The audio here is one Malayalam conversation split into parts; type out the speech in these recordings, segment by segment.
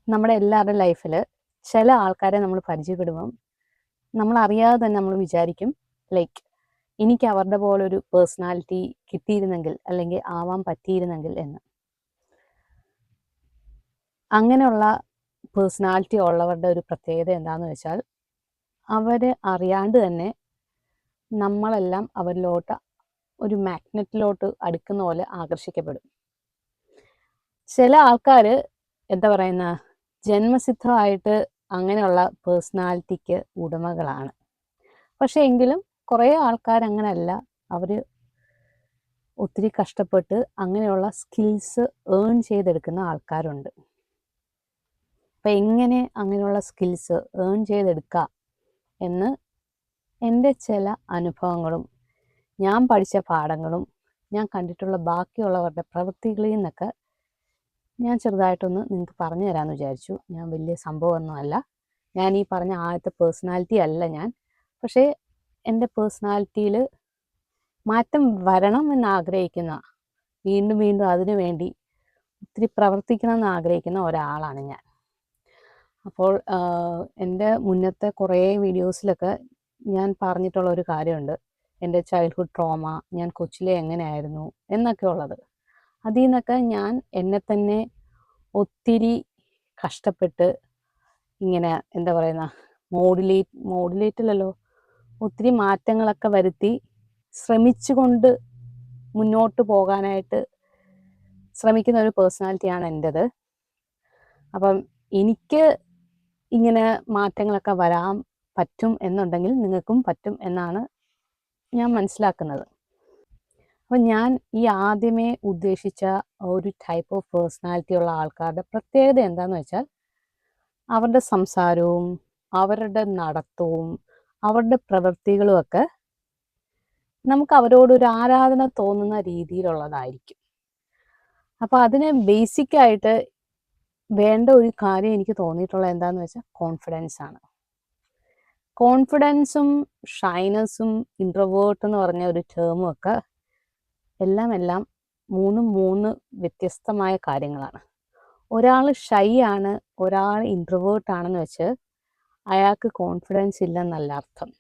നമ്മുടെ എല്ലാവരുടെ ലൈഫിൽ ചില ആൾക്കാരെ നമ്മൾ പരിചയപ്പെടുമ്പം നമ്മളറിയാതെ തന്നെ നമ്മൾ വിചാരിക്കും ലൈക്ക് എനിക്ക് അവരുടെ പോലെ ഒരു പേഴ്സണാലിറ്റി കിട്ടിയിരുന്നെങ്കിൽ അല്ലെങ്കിൽ ആവാൻ പറ്റിയിരുന്നെങ്കിൽ എന്ന്. അങ്ങനെയുള്ള പേഴ്സണാലിറ്റി ഉള്ളവരുടെ ഒരു പ്രത്യേകത എന്താണെന്ന് വെച്ചാൽ അവർ അറിയാണ്ട് തന്നെ നമ്മളെല്ലാം അവരിലോട്ട് ഒരു മാഗ്നറ്റിലോട്ട് അടുക്കുന്ന പോലെ ആകർഷിക്കപ്പെടും. ചില ആൾക്കാർ എന്താ പറയുന്ന ജന്മസിദ്ധമായിട്ട് അങ്ങനെയുള്ള പേഴ്സണാലിറ്റിക്ക് ഉടമകളാണ്. പക്ഷേ എങ്കിലും കുറേ ആൾക്കാർ അങ്ങനെയല്ല, അവർ ഒത്തിരി കഷ്ടപ്പെട്ട് അങ്ങനെയുള്ള സ്കിൽസ് ഏൺ ചെയ്തെടുക്കുന്ന ആൾക്കാരുണ്ട്. അപ്പം എങ്ങനെ അങ്ങനെയുള്ള സ്കിൽസ് ഏൺ ചെയ്തെടുക്കാം എന്ന് എൻ്റെ ചില അനുഭവങ്ങളും ഞാൻ പഠിച്ച പാഠങ്ങളും ഞാൻ കണ്ടിട്ടുള്ള ബാക്കിയുള്ളവരുടെ പ്രവൃത്തികളിൽ നിന്നൊക്കെ ഞാൻ ചെറുതായിട്ടൊന്ന് നിങ്ങൾക്ക് പറഞ്ഞു തരാമെന്ന് വിചാരിച്ചു. ഞാൻ വലിയ സംഭവമൊന്നുമല്ല, ഞാൻ ഈ പറഞ്ഞ ആദ്യത്തെ പേഴ്സണാലിറ്റി അല്ല ഞാൻ. പക്ഷേ എൻ്റെ പേഴ്സണാലിറ്റിയിൽ മാറ്റം വരണം എന്ന് ആഗ്രഹിക്കുന്ന, വീണ്ടും വീണ്ടും അതിനു വേണ്ടി ഒത്തിരി പ്രവർത്തിക്കണമെന്ന് ആഗ്രഹിക്കുന്ന ഒരാളാണ് ഞാൻ. അപ്പോൾ എൻ്റെ മുന്നത്തെ കുറേ വീഡിയോസിലൊക്കെ ഞാൻ പറഞ്ഞിട്ടുള്ള ഒരു കാര്യമുണ്ട്, എൻ്റെ ചൈൽഡ്ഹുഡ് ട്രോമ, ഞാൻ കൊച്ചിലെ എങ്ങനെയായിരുന്നു എന്നൊക്കെ ഉള്ളത്. അതിൽ നിന്നൊക്കെ ഞാൻ എന്നെ തന്നെ ഒത്തിരി കഷ്ടപ്പെട്ട് ഇങ്ങനെ എന്താ പറയുന്ന മോഡുലേറ്റല്ലല്ലോ, ഒത്തിരി മാറ്റങ്ങളൊക്കെ വരുത്തി ശ്രമിച്ചുകൊണ്ട് മുന്നോട്ട് പോകാനായിട്ട് ശ്രമിക്കുന്ന ഒരു പേഴ്സണാലിറ്റിയാണ് എൻ്റെത്. അപ്പം എനിക്ക് ഇങ്ങനെ മാറ്റങ്ങളൊക്കെ വരാൻ പറ്റും എന്നുണ്ടെങ്കിൽ നിങ്ങൾക്കും പറ്റും എന്നാണ് ഞാൻ മനസ്സിലാക്കുന്നത്. അപ്പം ഞാൻ ഈ ആദ്യമേ ഉദ്ദേശിച്ച ഒരു ടൈപ്പ് ഓഫ് പേഴ്സണാലിറ്റി ഉള്ള ആൾക്കാരുടെ പ്രത്യേകത എന്താണെന്ന് വെച്ചാൽ അവരുടെ സംസാരവും അവരുടെ നടത്തവും അവരുടെ പ്രവൃത്തികളും ഒക്കെ നമുക്ക് അവരോടൊരു ആരാധന തോന്നുന്ന രീതിയിലുള്ളതായിരിക്കും. അപ്പോൾ അതിന് ബേസിക്കായിട്ട് വേണ്ട ഒരു കാര്യം എനിക്ക് തോന്നിയിട്ടുള്ളത് എന്താണെന്ന് വെച്ചാൽ കോൺഫിഡൻസ് ആണ്. കോൺഫിഡൻസും ഷൈനസും ഇൻട്രോവേർട്ട് എന്ന് പറഞ്ഞ ഒരു ടേമും ഒക്കെ എല്ലാം മൂന്ന് വ്യത്യസ്തമായ കാര്യങ്ങളാണ്. ഒരാൾ ഷൈ ആണ്, ഒരാൾ ഇൻട്രോവേർട്ട് ആണെന്ന് വെച്ച് അയാൾക്ക് കോൺഫിഡൻസ് ഇല്ലെന്നല്ല അർത്ഥം.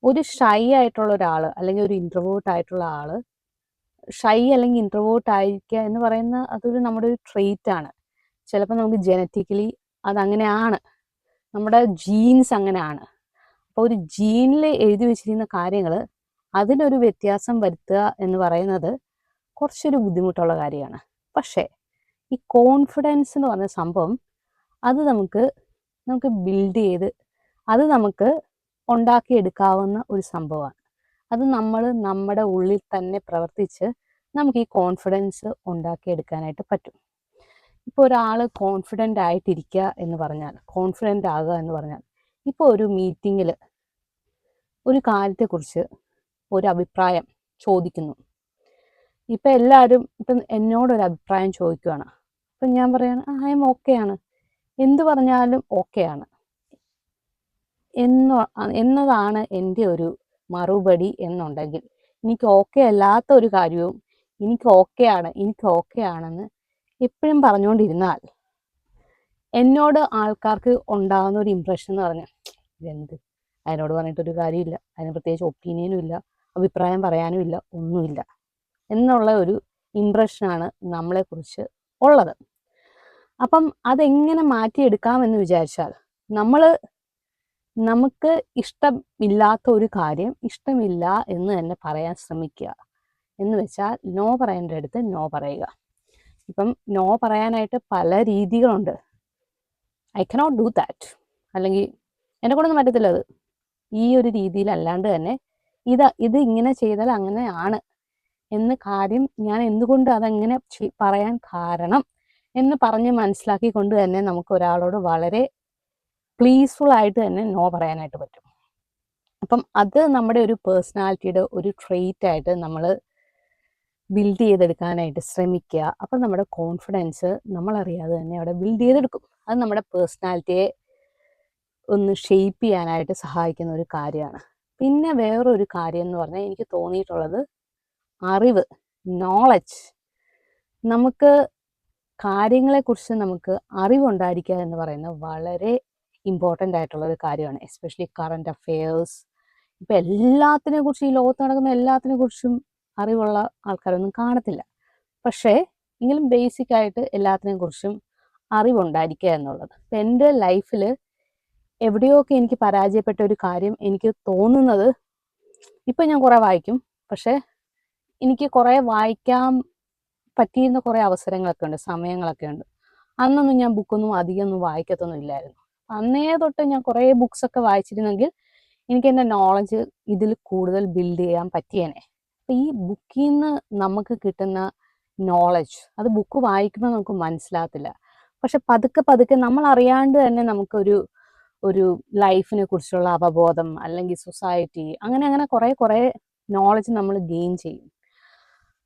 ഒരു ഷൈ ആയിട്ടുള്ള ഒരാൾ അല്ലെങ്കിൽ ഒരു ഇൻട്രോവേർട്ട് ആയിട്ടുള്ള ആൾ, ഷൈ അല്ലെങ്കിൽ ഇൻട്രോവേർട്ട് ആയിരിക്കുക എന്ന് പറയുന്ന അതൊരു നമ്മുടെ ഒരു ട്രെയ്റ്റ് ആണ്. ചിലപ്പോൾ നമുക്ക് ജനറ്റിക്കലി അതങ്ങനെയാണ്, നമ്മുടെ ജീൻസ് അങ്ങനെയാണ്. അപ്പോൾ ഒരു ജീനിൽ എഴുതി വെച്ചിരിക്കുന്ന കാര്യങ്ങൾ അതിനൊരു വ്യത്യാസം വരുത്തുക എന്ന് പറയുന്നത് കുറച്ചൊരു ബുദ്ധിമുട്ടുള്ള കാര്യമാണ്. പക്ഷേ ഈ കോൺഫിഡൻസ് എന്ന് പറഞ്ഞ സംഭവം അത് നമുക്ക് ബിൽഡ് ചെയ്ത് അത് നമുക്ക് ഉണ്ടാക്കിയെടുക്കാവുന്ന ഒരു സംഭവമാണ്. അത് നമ്മൾ നമ്മുടെ ഉള്ളിൽ തന്നെ പ്രവർത്തിച്ച് നമുക്ക് ഈ കോൺഫിഡൻസ് ഉണ്ടാക്കിയെടുക്കാനായിട്ട് പറ്റും. ഇപ്പോൾ ഒരാൾ കോൺഫിഡൻ്റ് ആയിട്ടിരിക്കുക എന്ന് പറഞ്ഞാൽ, കോൺഫിഡൻ്റ് ആകുക എന്ന് പറഞ്ഞാൽ, ഇപ്പോൾ ഒരു മീറ്റിങ്ങിൽ ഒരു കാര്യത്തെക്കുറിച്ച് ഒരു അഭിപ്രായം ചോദിക്കുന്നു. ഇപ്പം എല്ലാവരും ഇപ്പം എന്നോടൊരു അഭിപ്രായം ചോദിക്കുകയാണ്. അപ്പം ഞാൻ പറയാണ് ഐ എം ഓക്കെയാണ്, എന്ത് പറഞ്ഞാലും ഓക്കെയാണ് എന്നതാണ് എൻ്റെ ഒരു മറുപടി എന്നുണ്ടെങ്കിൽ, എനിക്ക് ഓക്കെ അല്ലാത്ത ഒരു കാര്യവും എനിക്ക് ഓക്കെയാണെന്ന് എപ്പോഴും പറഞ്ഞുകൊണ്ടിരുന്നാൽ എന്നോട് ആൾക്കാർക്ക് ഉണ്ടാകുന്ന ഒരു ഇമ്പ്രഷൻ എന്ന് പറഞ്ഞാൽ ഇതെന്ത്, അതിനോട് പറഞ്ഞിട്ടൊരു കാര്യമില്ല, അതിന് പ്രത്യേകിച്ച് ഒപ്പീനിയനും ഇല്ല, അഭിപ്രായം പറയാനും ഇല്ല, ഒന്നുമില്ല എന്നുള്ള ഒരു ഇമ്പ്രഷനാണ് നമ്മളെക്കുറിച്ച് ഉള്ളത്. അപ്പം അതെങ്ങനെ മാറ്റിയെടുക്കാമെന്ന് വിചാരിച്ചാൽ നമുക്ക് ഇഷ്ടമില്ലാത്ത ഒരു കാര്യം ഇഷ്ടമില്ല എന്ന് തന്നെ പറയാൻ ശ്രമിക്കുക. എന്ന് വെച്ചാൽ നോ പറയേണ്ട അടുത്ത് നോ പറയുക. ഇപ്പം നോ പറയാനായിട്ട് പല രീതികളുണ്ട്. ഐ കനോട്ട് ഡു ദാറ്റ്, അല്ലെങ്കിൽ എന്നെ കൊണ്ടൊന്നും പറ്റത്തില്ല അത്, ഈ ഒരു രീതിയിലല്ലാണ്ട് തന്നെ ഇത് ഇങ്ങനെ ചെയ്താൽ അങ്ങനെയാണ് എന്ന കാര്യം ഞാൻ എന്തുകൊണ്ട് അതെങ്ങനെ പറയാൻ കാരണം എന്ന് പറഞ്ഞ് മനസ്സിലാക്കിക്കൊണ്ട് തന്നെ നമുക്ക് ഒരാളോട് വളരെ പ്ലീസ്ഫുൾ ആയിട്ട് തന്നെ നോ പറയാനായിട്ട് പറ്റും. അപ്പം അത് നമ്മുടെ ഒരു പേഴ്സണാലിറ്റിയുടെ ഒരു ട്രെയ്റ്റ് ആയിട്ട് നമ്മൾ ബിൽഡ് ചെയ്തെടുക്കാനായിട്ട് ശ്രമിക്കുക. അപ്പം നമ്മുടെ കോൺഫിഡൻസ് നമ്മളറിയാതെ തന്നെ അവിടെ ബിൽഡ് ചെയ്തെടുക്കും. അത് നമ്മുടെ പേഴ്സണാലിറ്റിയെ ഒന്ന് ഷെയ്പ്പ് ചെയ്യാനായിട്ട് സഹായിക്കുന്ന ഒരു കാര്യമാണ്. പിന്നെ വേറൊരു കാര്യം എന്ന് പറഞ്ഞാൽ എനിക്ക് തോന്നിയിട്ടുള്ളത് അറിവ്, നോളജ്. നമുക്ക് കാര്യങ്ങളെക്കുറിച്ച് നമുക്ക് അറിവുണ്ടായിരിക്കുക എന്ന് പറയുന്നത് വളരെ ഇമ്പോർട്ടൻ്റ് ആയിട്ടുള്ള ഒരു കാര്യമാണ്. Especially current affairs. ഇപ്പം എല്ലാത്തിനെ കുറിച്ചും, ഈ ലോകത്ത് നടക്കുന്ന എല്ലാത്തിനെ കുറിച്ചും അറിവുള്ള ആൾക്കാരൊന്നും കാണത്തില്ല. പക്ഷേ എങ്കിലും ബേസിക് ആയിട്ട് എല്ലാത്തിനെ കുറിച്ചും അറിവുണ്ടായിരിക്കുക എന്നുള്ളത്. ഇപ്പം എൻ്റെ ലൈഫിൽ എവിടെയൊക്കെ എനിക്ക് പരാജയപ്പെട്ട ഒരു കാര്യം എനിക്ക് തോന്നുന്നത്, ഇപ്പം ഞാൻ കുറേ വായിക്കും, പക്ഷേ എനിക്ക് കുറേ വായിക്കാൻ പറ്റിയിരുന്ന കുറേ അവസരങ്ങളൊക്കെ ഉണ്ട്, സമയങ്ങളൊക്കെ ഉണ്ട്. അന്നൊന്നും ഞാൻ ബുക്കൊന്നും അധികമൊന്നും വായിക്കത്തൊന്നും ഇല്ലായിരുന്നു. അന്നേ തൊട്ട് ഞാൻ കുറേ ബുക്സൊക്കെ വായിച്ചിരുന്നെങ്കിൽ എനിക്ക് എൻ്റെ നോളജ് ഇതിൽ കൂടുതൽ ബിൽഡ് ചെയ്യാൻ പറ്റിയേനെ. അപ്പം ഈ ബുക്കിൽ നിന്ന് നമുക്ക് കിട്ടുന്ന നോളജ്, അത് ബുക്ക് വായിക്കുമ്പോൾ നമുക്ക് മനസ്സിലാകത്തില്ല. പക്ഷെ പതുക്കെ പതുക്കെ നമ്മൾ അറിയാണ്ട് തന്നെ നമുക്കൊരു ലൈഫിനെ കുറിച്ചുള്ള അവബോധം, അല്ലെങ്കിൽ സൊസൈറ്റി, അങ്ങനെ അങ്ങനെ കുറേ നോളജ് നമ്മൾ ഗെയിൻ ചെയ്യും.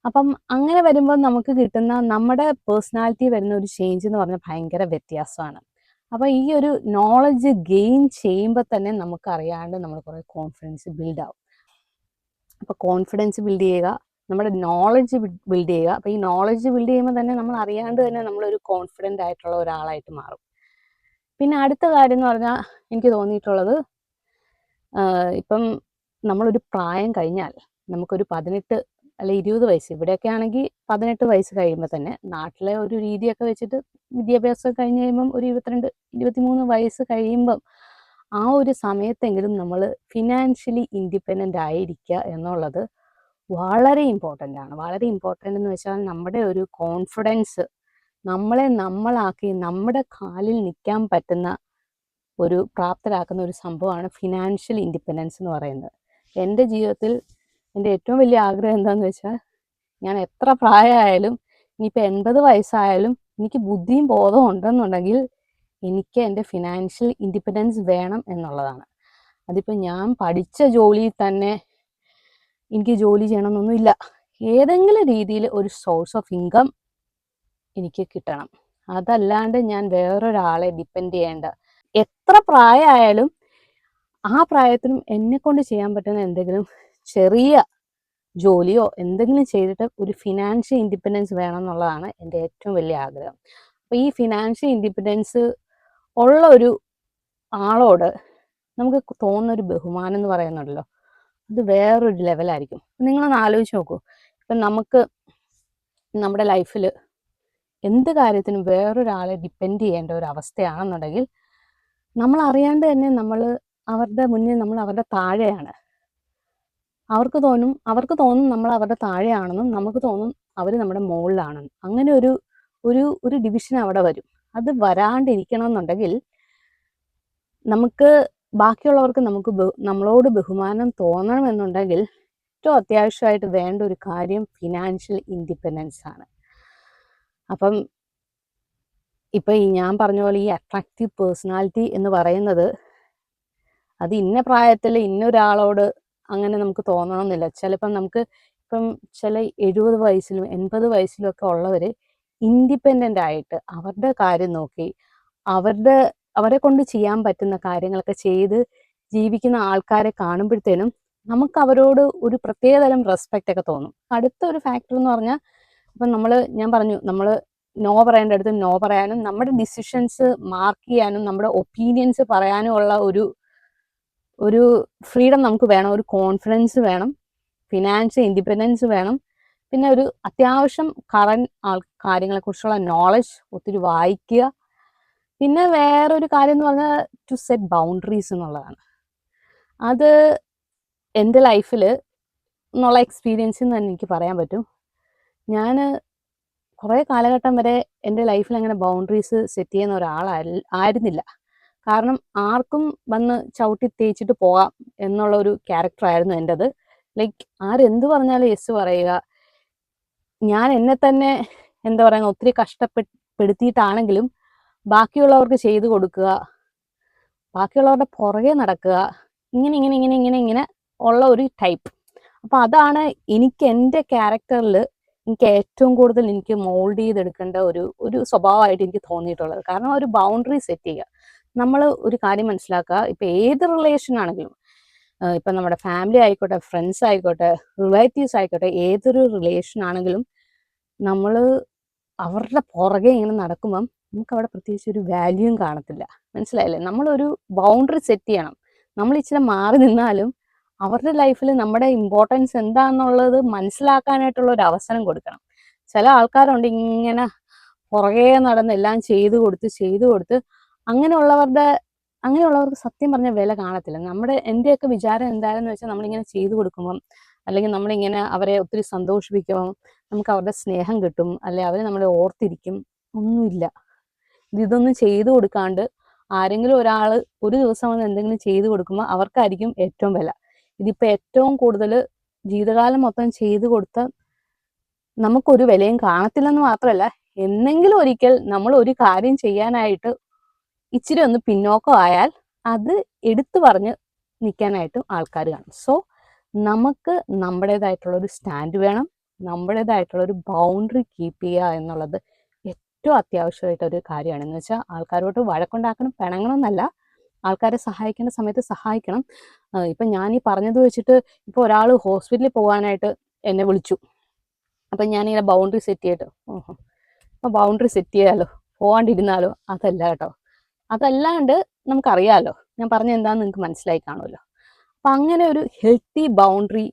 അപ്പം അങ്ങനെ വരുമ്പോൾ നമുക്ക് കിട്ടുന്ന നമ്മുടെ പേഴ്സണാലിറ്റി വരുന്ന ഒരു ചേഞ്ച് എന്ന് പറഞ്ഞാൽ ഭയങ്കര വ്യത്യാസമാണ്. അപ്പോൾ ഈ ഒരു നോളജ് ഗെയിൻ ചെയ്യുമ്പോൾ തന്നെ നമുക്കറിയാണ്ട് നമ്മൾ കുറേ കോൺഫിഡൻസ് ബിൽഡ് ആവും. അപ്പോൾ കോൺഫിഡൻസ് ബിൽഡ് ചെയ്യുക, നമ്മുടെ നോളജ് ബിൽഡ് ചെയ്യുക. അപ്പോൾ ഈ നോളജ് ബിൽഡ് ചെയ്യുമ്പോൾ തന്നെ നമ്മൾ അറിയാണ്ട് തന്നെ നമ്മളൊരു കോൺഫിഡൻ്റ് ആയിട്ടുള്ള ഒരാളായിട്ട് മാറും. പിന്നെ അടുത്ത കാര്യം എന്ന് പറഞ്ഞാൽ എനിക്ക് തോന്നിയിട്ടുള്ളത്, ഇപ്പം നമ്മളൊരു പ്രായം കഴിഞ്ഞാൽ, നമുക്കൊരു 18 അല്ലെ 20 വയസ്സ്, ഇവിടെയൊക്കെ ആണെങ്കിൽ 18 വയസ്സ് കഴിയുമ്പോൾ തന്നെ, നാട്ടിലെ ഒരു രീതിയൊക്കെ വെച്ചിട്ട് വിദ്യാഭ്യാസം കഴിഞ്ഞ് കഴിയുമ്പം ഒരു 22, 23 വയസ്സ് കഴിയുമ്പം ആ ഒരു സമയത്തെങ്കിലും നമ്മൾ ഫിനാൻഷ്യലി ഇൻഡിപെൻഡൻ്റ് ആയിരിക്കുക എന്നുള്ളത് വളരെ ഇമ്പോർട്ടൻ്റ് ആണ്. വളരെ ഇമ്പോർട്ടൻ്റ് എന്ന് വെച്ചാൽ നമ്മുടെ ഒരു കോൺഫിഡൻസ്, നമ്മളെ നമ്മളാക്കി നമ്മുടെ കാലിൽ നിൽക്കാൻ പറ്റുന്ന ഒരു പ്രാപ്തരാക്കുന്ന ഒരു സംഭവമാണ് ഫിനാൻഷ്യൽ ഇൻഡിപെൻഡൻസ് എന്ന് പറയുന്നത്. എൻ്റെ ജീവിതത്തിൽ എൻ്റെ ഏറ്റവും വലിയ ആഗ്രഹം എന്താണെന്ന് വെച്ചാൽ, ഞാൻ എത്ര പ്രായമായാലും, ഇനിയിപ്പോൾ 80 വയസ്സായാലും എനിക്ക് ബുദ്ധിയും ബോധവും ഉണ്ടെന്നുണ്ടെങ്കിൽ എനിക്ക് എൻ്റെ ഫിനാൻഷ്യൽ ഇൻഡിപെൻഡൻസ് വേണം എന്നുള്ളതാണ്. അതിപ്പോൾ ഞാൻ പഠിച്ച ജോലിയിൽ തന്നെ എനിക്ക് ജോലി ചെയ്യണമെന്നൊന്നുമില്ല. ഏതെങ്കിലും രീതിയിൽ ഒരു സോഴ്സ് ഓഫ് ഇൻകം എനിക്ക് കിട്ടണം. അതല്ലാണ്ട് ഞാൻ വേറൊരാളെ ഡിപ്പെൻഡ് ചെയ്യേണ്ട. എത്ര പ്രായമായാലും ആ പ്രായത്തിനും എന്നെക്കൊണ്ട് ചെയ്യാൻ പറ്റുന്ന എന്തെങ്കിലും ചെറിയ ജോലിയോ എന്തെങ്കിലും ചെയ്തിട്ട് ഒരു ഫിനാൻഷ്യൽ ഇൻഡിപെൻഡൻസ് വേണം എന്നുള്ളതാണ് എൻ്റെ ഏറ്റവും വലിയ ആഗ്രഹം. അപ്പോൾ ഈ ഫിനാൻഷ്യൽ ഇൻഡിപെൻഡൻസ് ഉള്ള ഒരു ആളോട് നമുക്ക് തോന്നുന്നൊരു ബഹുമാനം എന്ന് പറയുന്നുണ്ടല്ലോ, അത് വേറൊരു ലെവലായിരിക്കും. നിങ്ങളൊന്ന് ആലോചിച്ച് നോക്കൂ. ഇപ്പം നമുക്ക് നമ്മുടെ ലൈഫിൽ എന്ത് കാര്യത്തിനും വേറൊരാളെ ഡിപ്പെൻഡ് ചെയ്യേണ്ട ഒരു അവസ്ഥയാണെന്നുണ്ടെങ്കിൽ, നമ്മൾ അറിയാണ്ട് തന്നെ നമ്മൾ അവരുടെ മുന്നിൽ നമ്മൾ അവരുടെ താഴെയാണ്. അവർക്ക് തോന്നും നമ്മൾ അവരുടെ താഴെയാണെന്നും, നമുക്ക് തോന്നും അവർ നമ്മുടെ മുകളിലാണെന്നും. അങ്ങനെ ഒരു ഡിവിഷൻ അവിടെ വരും. അത് വരാണ്ടിരിക്കണം എന്നുണ്ടെങ്കിൽ, നമുക്ക് ബാക്കിയുള്ളവർക്ക് നമ്മളോട് ബഹുമാനം തോന്നണമെന്നുണ്ടെങ്കിൽ ഏറ്റവും അത്യാവശ്യമായിട്ട് വേണ്ട ഒരു കാര്യം ഫിനാൻഷ്യൽ ഇൻഡിപെൻഡൻസ് ആണ്. അപ്പം ഇപ്പം ഞാൻ പറഞ്ഞ പോലെ ഈ അട്രാക്റ്റീവ് പേഴ്സണാലിറ്റി എന്ന് പറയുന്നത്, അത് ഇന്ന പ്രായത്തിൽ ഇന്നൊരാളോട് അങ്ങനെ നമുക്ക് തോന്നണമെന്നില്ല. ചിലപ്പം നമുക്ക് ചില 70 വയസ്സിലും 80 വയസ്സിലും ഒക്കെ ഉള്ളവർ ഇൻഡിപെൻഡൻ്റ് ആയിട്ട് അവരുടെ കാര്യം നോക്കി അവരെ കൊണ്ട് ചെയ്യാൻ പറ്റുന്ന കാര്യങ്ങളൊക്കെ ചെയ്ത് ജീവിക്കുന്ന ആൾക്കാരെ കാണുമ്പോഴത്തേനും നമുക്ക് അവരോട് ഒരു പ്രത്യേകതരം റെസ്പെക്റ്റ് ഒക്കെ തോന്നും. അടുത്ത ഒരു ഫാക്ടർ എന്ന് പറഞ്ഞാൽ, ഇപ്പം ഞാൻ പറഞ്ഞു, നമ്മൾ നോ പറയേണ്ട അടുത്ത് നോ പറയാനും, നമ്മുടെ ഡിസിഷൻസ് മാർക്ക് ചെയ്യാനും, നമ്മുടെ ഒപ്പീനിയൻസ് പറയാനും ഉള്ള ഒരു ഫ്രീഡം നമുക്ക് വേണം. ഒരു കോൺഫിഡൻസ് വേണം, ഫിനാൻഷ്യൽ ഇൻഡിപെൻഡൻസ് വേണം, പിന്നെ ഒരു അത്യാവശ്യം കറണ്ട് കാര്യങ്ങളെക്കുറിച്ചുള്ള നോളജ് ഒത്തിരി വായിക്കുക. പിന്നെ വേറൊരു കാര്യം എന്ന് പറഞ്ഞാൽ ടു സെറ്റ് ബൗണ്ടറീസ് എന്നുള്ളതാണ്. അത് എൻ്റെ ലൈഫിൽ എന്നുള്ള എക്സ്പീരിയൻസിൽ നിന്ന് തന്നെ എനിക്ക് പറയാൻ പറ്റും. ഞാൻ കുറേ കാലഘട്ടം വരെ എൻ്റെ ലൈഫിൽ അങ്ങനെ ബൗണ്ടറീസ് സെറ്റ് ചെയ്യുന്ന ഒരാളായിരുന്നില്ല. കാരണം ആർക്കും വന്ന് ചവിട്ടി തേച്ചിട്ട് പോകാം എന്നുള്ള ഒരു ക്യാരക്ടറായിരുന്നു എൻ്റെത്. ലൈക്ക് ആരെന്ത് പറഞ്ഞാലും യെസ് പറയുക. ഞാൻ എന്നെ തന്നെ എന്താ പറയുക, ഒത്തിരി കഷ്ടപ്പെടുത്തിയിട്ടാണെങ്കിലും ബാക്കിയുള്ളവർക്ക് ചെയ്തു കൊടുക്കുക, ബാക്കിയുള്ളവരുടെ പുറകെ നടക്കുക, ഇങ്ങനെ ഉള്ള ഒരു ടൈപ്പ്. അപ്പം അതാണ് എനിക്ക് എൻ്റെ ക്യാരക്ടറിൽ എനിക്ക് ഏറ്റവും കൂടുതൽ എനിക്ക് മോൾഡ് ചെയ്തെടുക്കേണ്ട ഒരു സ്വഭാവമായിട്ട് എനിക്ക് തോന്നിയിട്ടുള്ളത്. കാരണം ഒരു ബൗണ്ടറി സെറ്റ് ചെയ്യുക. നമ്മൾ ഒരു കാര്യം മനസ്സിലാക്കുക, ഇപ്പം ഏത് റിലേഷൻ ആണെങ്കിലും, ഇപ്പം നമ്മുടെ ഫാമിലി ആയിക്കോട്ടെ, ഫ്രണ്ട്സ് ആയിക്കോട്ടെ, റിലേറ്റീവ്സ് ആയിക്കോട്ടെ, ഏതൊരു റിലേഷൻ ആണെങ്കിലും നമ്മൾ അവരുടെ പുറകെ ഇങ്ങനെ നടക്കുമ്പം നമുക്ക് അവിടെ പ്രത്യേകിച്ച് ഒരു വാല്യൂയും കാണത്തില്ല. മനസ്സിലായില്ലേ? നമ്മളൊരു ബൗണ്ടറി സെറ്റ് ചെയ്യണം. നമ്മൾ ഇച്ചിരി മാറി നിന്നാലും അവരുടെ ലൈഫിൽ നമ്മുടെ ഇമ്പോർട്ടൻസ് എന്താണെന്നുള്ളത് മനസ്സിലാക്കാനായിട്ടുള്ള ഒരു അവസരം കൊടുക്കണം. ചില ആൾക്കാരുണ്ട് ഇങ്ങനെ പുറകെ നടന്ന് എല്ലാം ചെയ്തു കൊടുത്ത് അങ്ങനെയുള്ളവർക്ക് സത്യം പറഞ്ഞ വില കാണത്തില്ല. എൻ്റെയൊക്കെ വിചാരം എന്താണെന്ന് വെച്ചാൽ നമ്മളിങ്ങനെ ചെയ്തു കൊടുക്കുമ്പം അല്ലെങ്കിൽ നമ്മളിങ്ങനെ അവരെ ഒത്തിരി സന്തോഷിപ്പിക്കുമ്പം നമുക്ക് അവരുടെ സ്നേഹം കിട്ടും, അല്ലെ അവർ നമ്മളെ ഓർത്തിരിക്കും. ഒന്നുമില്ല. ഇതൊന്നും ചെയ്തു കൊടുക്കാണ്ട് ആരെങ്കിലും ഒരാൾ ഒരു ദിവസം വന്ന് എന്തെങ്കിലും ചെയ്തു കൊടുക്കുമ്പോൾ അവർക്കായിരിക്കും ഏറ്റവും വില. ഇതിപ്പോൾ ഏറ്റവും കൂടുതൽ ജീവിതകാലം മൊത്തം ചെയ്തു കൊടുത്ത നമുക്കൊരു വിലയും കാണത്തില്ലെന്ന് മാത്രമല്ല, എന്നെങ്കിലും ഒരിക്കൽ നമ്മൾ ഒരു കാര്യം ചെയ്യാനായിട്ട് ഇച്ചിരി ഒന്ന് പിന്നോക്കമായാൽ അത് എടുത്തു പറഞ്ഞ് നിൽക്കാനായിട്ടും ആൾക്കാർ കാണും. സോ നമുക്ക് നമ്മുടേതായിട്ടുള്ള ഒരു സ്റ്റാൻഡ് വേണം, നമ്മുടേതായിട്ടുള്ള ഒരു ബൗണ്ടറി കീപ്പ് ചെയ്യുക എന്നുള്ളത് ഏറ്റവും അത്യാവശ്യമായിട്ടൊരു കാര്യമാണ്. എന്ന് വെച്ചാൽ ആൾക്കാരോട്ട് വഴക്കുണ്ടാക്കണം, പിണങ്ങണമെന്നല്ല, ആൾക്കാരെ സഹായിക്കേണ്ട സമയത്ത് സഹായിക്കണം. ഇപ്പം ഞാൻ ഈ പറഞ്ഞത് വെച്ചിട്ട് ഇപ്പോൾ ഒരാൾ ഹോസ്പിറ്റലിൽ പോകാനായിട്ട് എന്നെ വിളിച്ചു, അപ്പം ഞാനിങ്ങനെ ബൗണ്ടറി സെറ്റ് ചെയ്തിട്ട് അപ്പം ബൗണ്ടറി സെറ്റ് ചെയ്യാലോ, പോകാണ്ടിരുന്നാലോ? അതല്ല കേട്ടോ. അതല്ലാണ്ട് നമുക്കറിയാലോ, ഞാൻ പറഞ്ഞ എന്താണെന്ന് നിങ്ങൾക്ക് മനസ്സിലായി കാണുമല്ലോ. അപ്പം അങ്ങനെ ഒരു ഹെൽത്തി ബൗണ്ടറി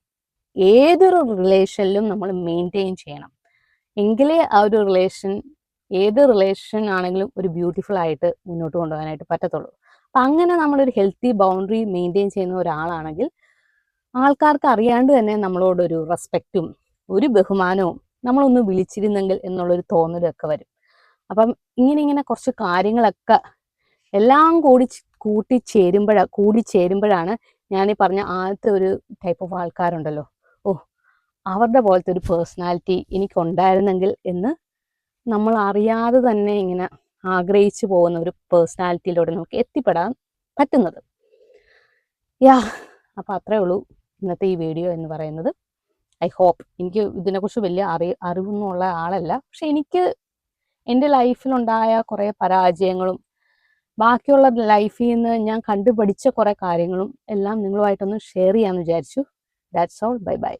ഏതൊരു റിലേഷനിലും നമ്മൾ മെയിൻറ്റെയിൻ ചെയ്യണം. എങ്കിലേ ആ ഒരു ഏത് റിലേഷൻ ആണെങ്കിലും ഒരു ബ്യൂട്ടിഫുൾ ആയിട്ട് മുന്നോട്ട് കൊണ്ടുപോകാനായിട്ട് പറ്റത്തുള്ളൂ. അപ്പം അങ്ങനെ നമ്മളൊരു ഹെൽത്തി ബൗണ്ടറി മെയിൻറ്റെയിൻ ചെയ്യുന്ന ഒരാളാണെങ്കിൽ ആൾക്കാർക്ക് അറിയാണ്ട് തന്നെ നമ്മളോടൊരു റെസ്പെക്റ്റും ഒരു ബഹുമാനവും നമ്മളൊന്ന് വിളിച്ചിരുന്നെങ്കിൽ എന്നുള്ളൊരു തോന്നലൊക്കെ വരും. അപ്പം ഇങ്ങനെ കുറച്ച് കാര്യങ്ങളൊക്കെ എല്ലാം കൂടി ചേരുമ്പോഴാണ് ഞാനീ പറഞ്ഞ ആദ്യത്തെ ഒരു ടൈപ്പ് ഓഫ് ആൾക്കാരുണ്ടല്ലോ, അവരുടെ പോലത്തെ ഒരു പേഴ്സണാലിറ്റി എനിക്കുണ്ടായിരുന്നെങ്കിൽ എന്ന് നമ്മൾ അറിയാതെ തന്നെ ഇങ്ങനെ ആഗ്രഹിച്ചു പോകുന്ന ഒരു പേഴ്സണാലിറ്റിയിലൂടെ നമുക്ക് എത്തിപ്പെടാൻ പറ്റുന്നത്. അപ്പം അത്രേ ഉള്ളൂ ഇന്നത്തെ ഈ വീഡിയോ എന്ന് പറയുന്നത്. ഐ ഹോപ്പ്, എനിക്ക് ഇതിനെക്കുറിച്ച് വലിയ അറിവൊന്നുമുള്ള ആളല്ല, പക്ഷെ എനിക്ക് എൻ്റെ ലൈഫിലുണ്ടായ കുറേ പരാജയങ്ങളും ബാക്കിയുള്ള ലൈഫിൽ നിന്ന് ഞാൻ കണ്ടുപഠിച്ച കുറേ കാര്യങ്ങളും എല്ലാം നിങ്ങളുമായിട്ടൊന്ന് ഷെയർ ചെയ്യാമെന്ന് വിചാരിച്ചു. That's all. Bye bye.